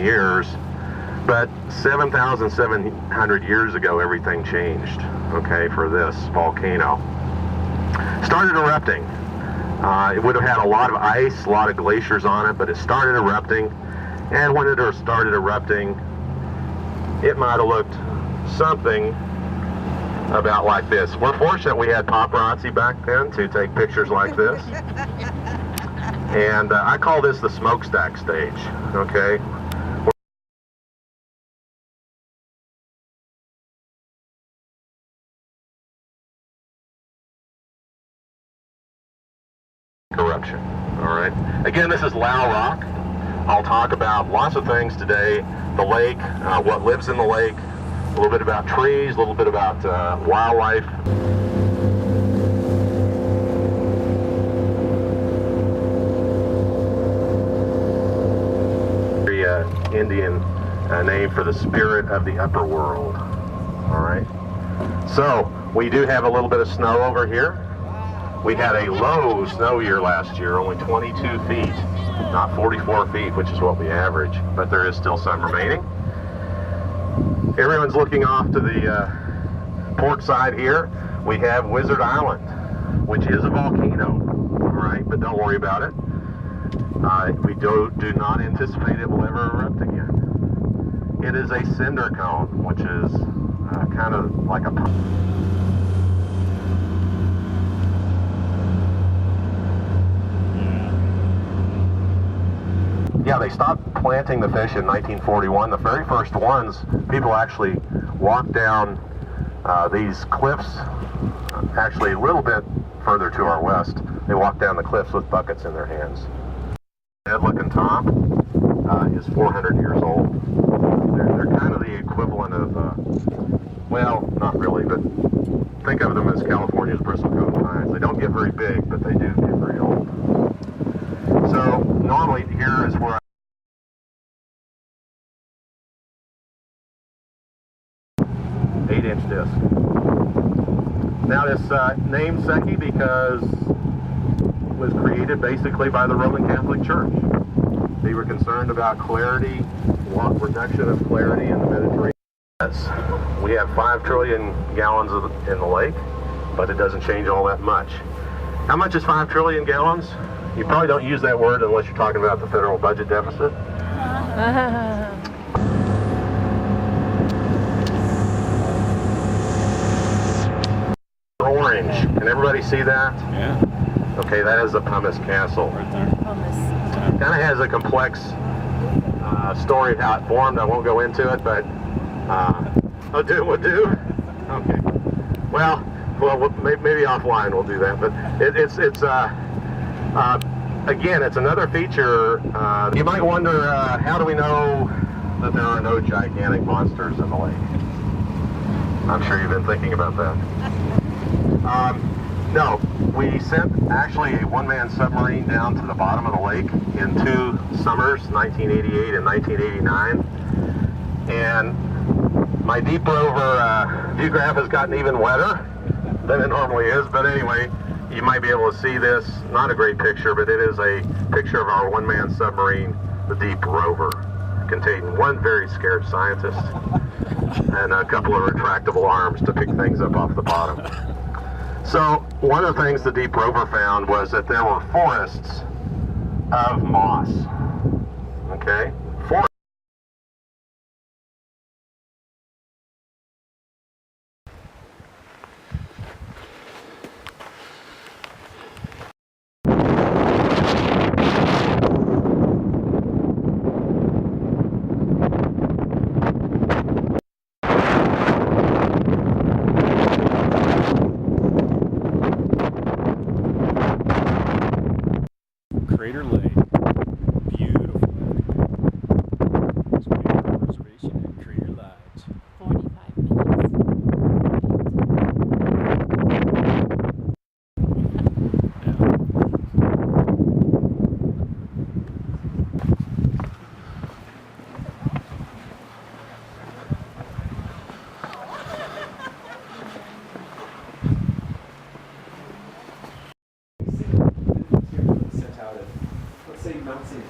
years, but 7,700 years ago everything changed, okay, for this volcano. Started erupting. It would have had a lot of ice, a lot of glaciers on it, but it started erupting, and when it started erupting, it might have looked something about like this. We're fortunate we had paparazzi back then to take pictures like this. And I call this the smokestack stage, okay? Eruption, all right? Again, this is Lau Rock. I'll talk about lots of things today. The lake, what lives in the lake, a little bit about trees, a little bit about wildlife. Indian name for the spirit of the upper world. All right. So we do have a little bit of snow over here. We had a low snow year last year, only 22 feet, not 44 feet, which is what we average, but there is still some remaining. Everyone's looking off to the port side here. We have Wizard Island, which is a volcano, all right, but don't worry about it. We do not anticipate it will ever erupt again. It is a cinder cone, which is kind of like a... Yeah, they stopped planting the fish in 1941. The very first ones, people actually walked down these cliffs, actually a little bit further to our west. They walked down the cliffs with buckets in their hands. Head-looking top is 400 years old. They're kind of the equivalent of, well, not really, but think of them as California's bristlecone pines. They don't get very big, but they do get very old. So normally here is where 8-inch disc. Now this name Sept because it was created basically by the Roman Catholic Church. They were concerned about clarity, reduction of clarity in the Mediterranean. We have 5 trillion gallons in the lake, but it doesn't change all that much. How much is 5 trillion gallons? You probably don't use that word unless you're talking about the federal budget deficit. Orange. Can everybody see that? Yeah. Okay, that is the Pumice Castle. Right there. Kind of has a complex story of how it formed. I won't go into it, but we'll do. Okay. Well, maybe offline we'll do that. But it's again, it's another feature. You might wonder, how do we know that there are no gigantic monsters in the lake? I'm sure you've been thinking about that. No, we sent actually a one-man submarine down to the bottom of the lake in 2 summers, 1988 and 1989. And my deep rover view graph has gotten even wetter than it normally is. But anyway, you might be able to see this. Not a great picture, but it is a picture of our one-man submarine, the Deep Rover, containing one very scared scientist and a couple of retractable arms to pick things up off the bottom. So one of the things the Deep Rover found was that there were forests of moss. Okay? Crater Lake, beautiful. It's waiting for reservation at Crater Lodge. 45 minutes. Sent out at, let's say, Mount St.